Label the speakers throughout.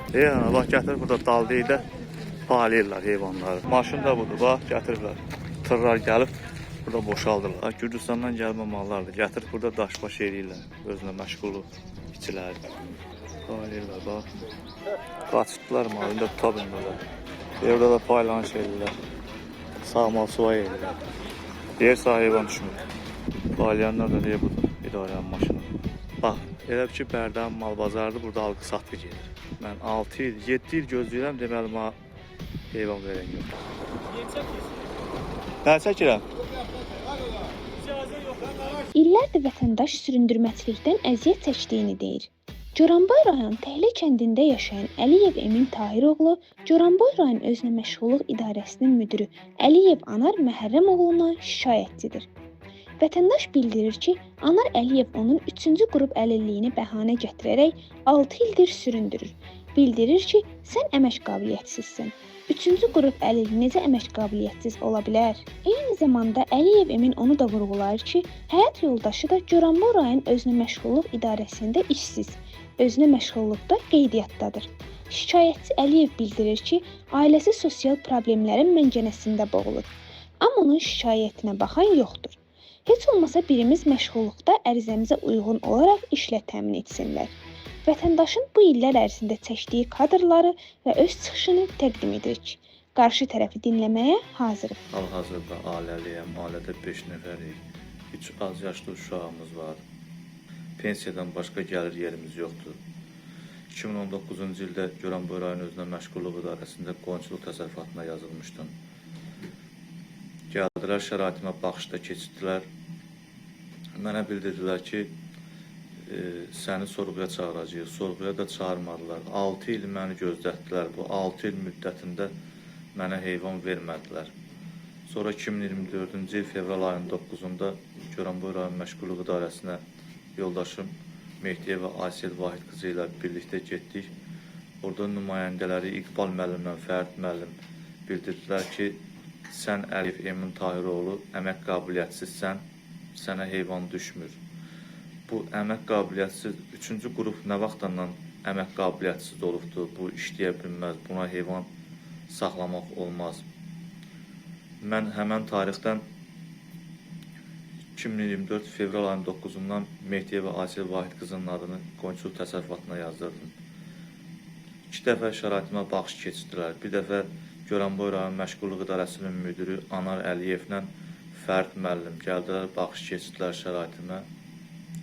Speaker 1: Yəni, bax, gətir burada daldıyla palayırlar heyvanları. Maşın da budur, bax, gətiriblər. Tırlar gəlib, burada boşaldırlar. Gürcüstandan gəlmə mallardır. Gətirib burada daşbaş eləyirlər. Özünə məşğulu içilər. Palayırlar, bax. Qaçıqlar malı, indi tuta bilmirlər. Evdə də paylanış eləyirlər. Sağmal suvay eləyirlər. Deyirsə heyvan düşmür. Paylayanlar da deyir budur, idarənin maşını. Bax, elə ki, Bərdəm mal bazardır, burada alqı satqı gedir. Mən 6 il, 7 il gözləyirəm, deməli, heyvan verən yox. Mən çəkirəm.
Speaker 2: İllərdir vətəndaş süründürməçilikdən əziyyət çəkdiyini deyir. Goranboy rayon Təhlə kəndində yaşayan Əliyev Emin Tahiroğlu, Goranboy rayon özünə məşğulluq idarəsinin müdiri Əliyev Anar Məhərrəmoğluna şikayətçidir. Vətəndaş bildirir ki, Anar Əliyev onun 3-cü qrup əlilliyini bəhanə gətirərək 6 ildir süründürür. Bildirir ki, sən əmək qabiliyyətsizsən. 3-cü qrup əlilli necə əmək qabiliyyətsiz ola bilər? Eyni zamanda Əliyev Emin onu da vurğulayır ki, həyat yoldaşı da Goranboy rayon özünə məşğulluq idarəsində işsiz, özünə məşğulluqda qeydiyyatdadır. Şikayətçi Əliyev bildirir ki, ailəsi sosial problemlərin məngənəsində boğulur. Amma onun şikayətinə baxan yoxdur. Heç olmasa birimiz məşğulluqda ərizəmizə uyğun olaraq işlə təmin etsinlər. Vətəndaşın bu illər ərzində çəkdiyi kadrları və öz çıxışını təqdim edirik. Qarşı tərəfi dinləməyə hazırıq.
Speaker 1: Hal-hazırda ailəliyəm, ailədə 5 nəfərik. 3 az yaşlı uşağımız var. Pensiyadan başqa gəlir yerimiz yoxdur. 2019-cu ildə Goranboy rayon özünə məşğulluq idarəsində qoyunçuluq təsərrüfatına yazılmışdım. Gəldilər, şəraitimə baxışda keçirdilər. Mənə bildirdilər ki, səni sorğuya çağıracağıq. Sorğuya da çağırmadılar. 6 il məni gözlətdilər. Bu 6 il müddətində mənə heyvan vermədilər. Sonra 2024-cü il fevral ayının 9-da Goranboy rayon məşğulluq idarəsinə yoldaşım Mehdiyeva Aysel Vahid qızı ilə birlikdə getdik. Orada nümayəndələri İqbal müəllimlə Fərid müəllim bildirdilər ki, sən Əliyev Emin Tahiroğlu əmək qabiliyyətsizsən, sənə heyvan düşmür. Bu əmək qabiliyyətsiz 3-cü qrup nə vaxtdan əmək qabiliyyətsiz olubdur, bu işləyə bilməz, buna heyvan saxlamaq olmaz. Mən həmən tarixdən 2024 fevral ayının 9-dan Mehdiyeva Aysel Vahid qızının adını qoyunçuluq təsərrüfatına yazdırdım. 2 dəfə şəraitimə baxış keçirdilər. Bir dəfə Goranboy rayon məşğulluq idarəsinin müdiri Anar Əliyevlə Fərid müəllim gəldilər, baxış keçirdilər şəraitimə.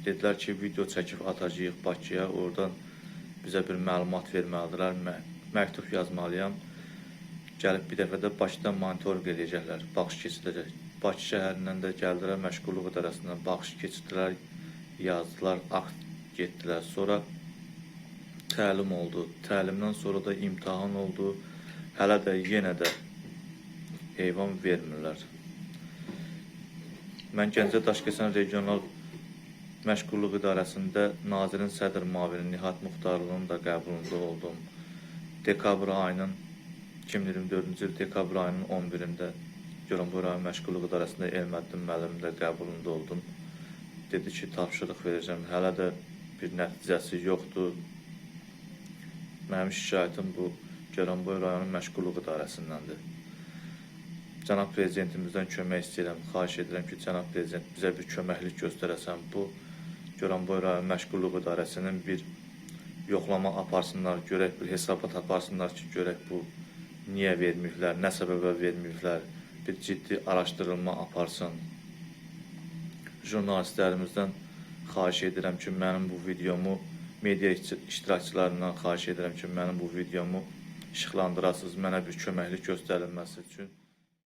Speaker 1: Dedilər ki, video çəkib atacağıq Bakıya, oradan bizə bir məlumat verməlidirlər, məktub yazmalıyam. Gəlib bir dəfə də Bakıdan monitorinq eləyəcəklər, baxış keçirdilər. Bakı şəhərindən də gəldilər, məşğulluq idarəsindən baxış keçirdilər, yazdılar, akt getdilər. Sonra təlim oldu, təlimdən sonra da imtahan oldu. Hələ də yenə də heyvan vermirlər. Mən Gəncə Daşkəsən regional məşğulluq idarəsində nazirin sədr müavini Nihat Muxtarlının da qəbulunda oldum. Dekabr ayının 2024-cü il dekabr ayının 11-də Goranboy rayon məşğulluq idarəsində Elməddin müəllimin də qəbulunda oldum. Dedi ki, tapşırıq verəcəm. Hələ də bir nəticəsi yoxdur. Mənim şikayətim bu Goranboy rayonun məşğulluq idarəsindəndir. Cənab Prezidentimizdən kömək istəyirəm, xahiş edirəm ki, Cənab Prezident bizə bir köməklik göstərəsən. Bu Goranboy rayon məşğulluq idarəsinin bir yoxlama aparsınlar, görək bir hesabat aparsınlar ki, görək bu niyə verməyiblər, nə səbəbə verməyiblər, bir ciddi araşdırılma aparsın. Jurnalistlərimizdən xahiş edirəm ki, mənim bu videomu, media iştirakçılarından xahiş edirəm ki, mənim bu videomu işıqlandırasınız, mənə bir köməklik göstərilməsi üçün.